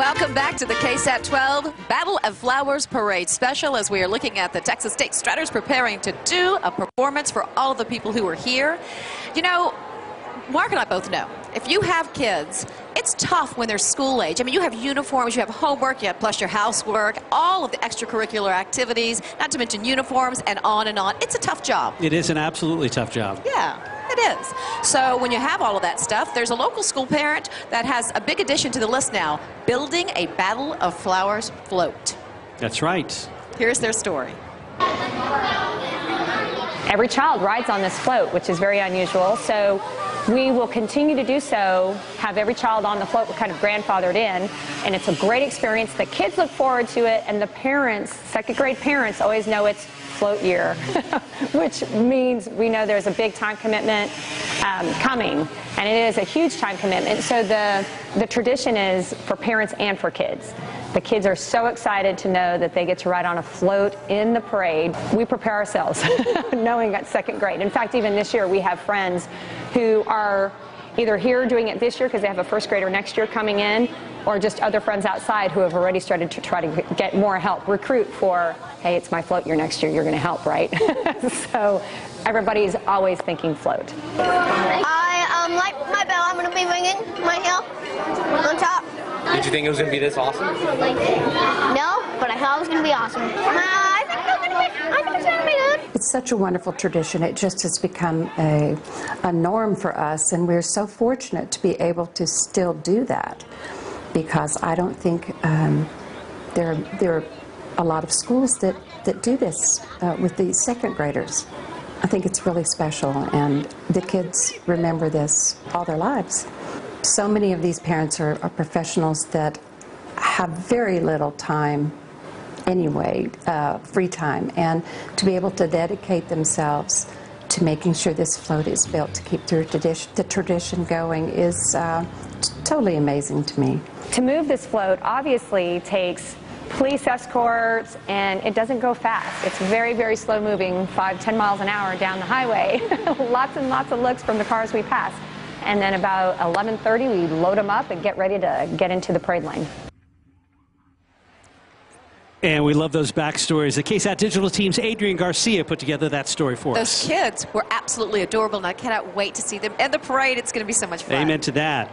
Welcome back to the KSAT 12 Battle of Flowers Parade special, as we are looking at the Texas State Striders preparing to do a performance for all of the people who are here. You know, Mark and I both know, if you have kids, it's tough when they're school age. I mean, you have uniforms, you have homework, you have plus your housework, all of the extracurricular activities, not to mention uniforms and on and on. It's a tough job. It is an absolutely tough job. Yeah. It is. So when you have all of that stuff, there's a local school parent that has a big addition to the list now, building a Battle of Flowers float. That's right. Here's their story. Every child rides on this float, which is very unusual. So we will continue to do so, have every child on the float. We're kind of grandfathered in, and it's a great experience. The kids look forward to it, and the parents, second grade parents, always know it's float year, which means we know there's a big time commitment coming, and it is a huge time commitment. So the tradition is for parents and for kids. The kids are so excited to know that they get to ride on a float in the parade. We prepare ourselves, knowing that's second grade. In fact, even this year, we have friends who are either here doing it this year because they have a first grader next year coming in, or just other friends outside who have already started to try to get more help, recruit for, hey, it's my float year next year, you're going to help, right? So everybody's always thinking float. I like my bell. I'm going to be ringing my hair on top. Did you think it was going to be this awesome? No, but I thought it was going to be awesome. I think it's going to be good. It's such a wonderful tradition. It just has become a norm for us, and we're so fortunate to be able to still do that, because I don't think there are a lot of schools that do this with the second graders. I think it's really special, and the kids remember this all their lives. So many of these parents are professionals that have very little time anyway, free time, and to be able to dedicate themselves to making sure this float is built to keep the tradition going is totally amazing to me. To move this float obviously takes police escorts, and it doesn't go fast. It's very, very slow moving, 5-10 miles an hour down the highway. Lots and lots of looks from the cars we pass. And then about 11:30, we load them up and get ready to get into the parade lane. And we love those backstories. The KSAT Digital Team's Adrian Garcia put together that story for us. Those kids were absolutely adorable, and I cannot wait to see them in the parade. It's going to be so much fun. Amen to that.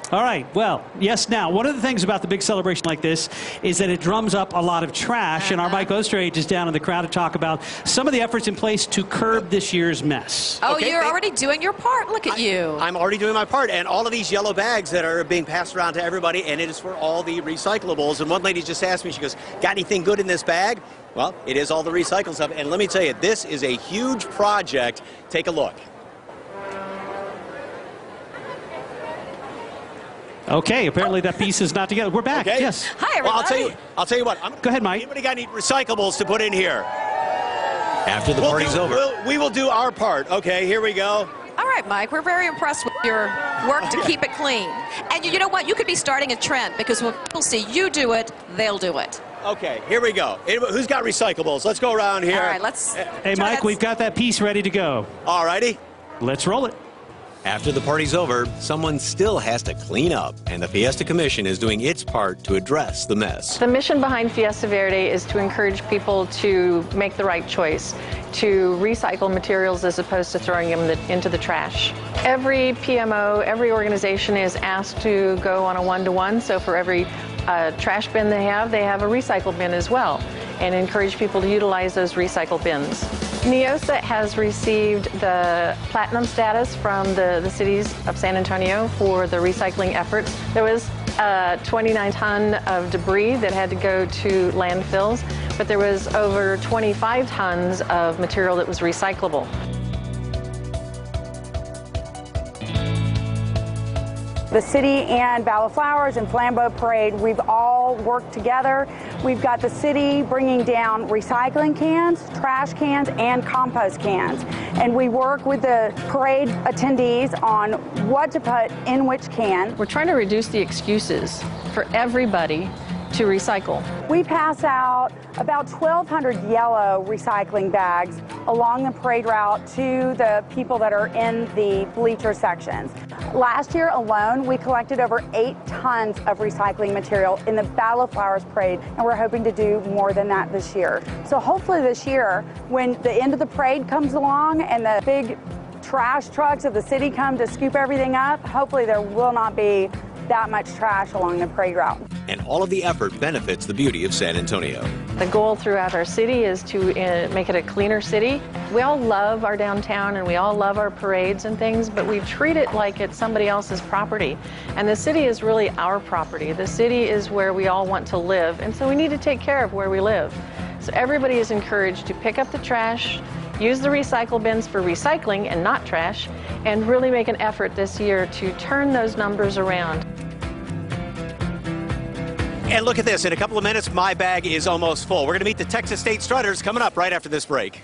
All right, well, yes, now, one of the things about the big celebration like this is that it drums up a lot of trash, and our Mike Osterhage is down in the crowd to talk about some of the efforts in place to curb this year's mess. Oh, okay, you're already doing your part. Look at you. I'm already doing my part, and all of these yellow bags that are being passed around to everybody, and it is for all the recyclables. And one lady just asked me, she goes, got anything good in this bag? Well, it is all the recycled stuff, and let me tell you, this is a huge project. Take a look. Okay, apparently that piece is not together. We're back. Okay. Yes. Hi, everybody. Well, I'll tell you what. Go ahead, Mike. Anybody got any recyclables to put in here? After the party's over. We will do our part. Okay, here we go. All right, Mike, we're very impressed with your work to keep it clean. And you know what? You could be starting a trend, because when people see you do it, they'll do it. Okay, here we go. Who's got recyclables? Let's go around here. All right, let's... Hey, Mike, we've got that piece ready to go. All righty. Let's roll it. After the party's over, someone still has to clean up, and the Fiesta Commission is doing its part to address the mess. The mission behind Fiesta Verde is to encourage people to make the right choice, to recycle materials as opposed to throwing them into the trash. Every PMO, every organization is asked to go on a one-to-one, so for every trash bin they have a recycle bin as well, and encourage people to utilize those recycle bins. NEOSA has received the platinum status from the cities of San Antonio for the recycling efforts. There was 29 ton of debris that had to go to landfills, but there was over 25 tons of material that was recyclable. The city and Battle of Flowers and Flambeau Parade, we've all worked together. We've got the city bringing down recycling cans, trash cans, and compost cans. And we work with the parade attendees on what to put in which can. We're trying to reduce the excuses for everybody to recycle. We pass out about 1,200 yellow recycling bags along the parade route to the people that are in the bleacher sections. Last year alone, we collected over 8 tons of recycling material in the Battle of Flowers Parade, and we're hoping to do more than that this year. So hopefully this year, when the end of the parade comes along and the big trash trucks of the city come to scoop everything up, hopefully there will not be that much trash along the parade route. And all of the effort benefits the beauty of San Antonio. The goal throughout our city is to make it a cleaner city. We all love our downtown and we all love our parades and things, but we treat it like it's somebody else's property. And the city is really our property. The city is where we all want to live, and so we need to take care of where we live. So everybody is encouraged to pick up the trash, use the recycle bins for recycling and not trash, and really make an effort this year to turn those numbers around. And look at this, in a couple of minutes, my bag is almost full. We're going to meet the Texas State Strutters coming up right after this break.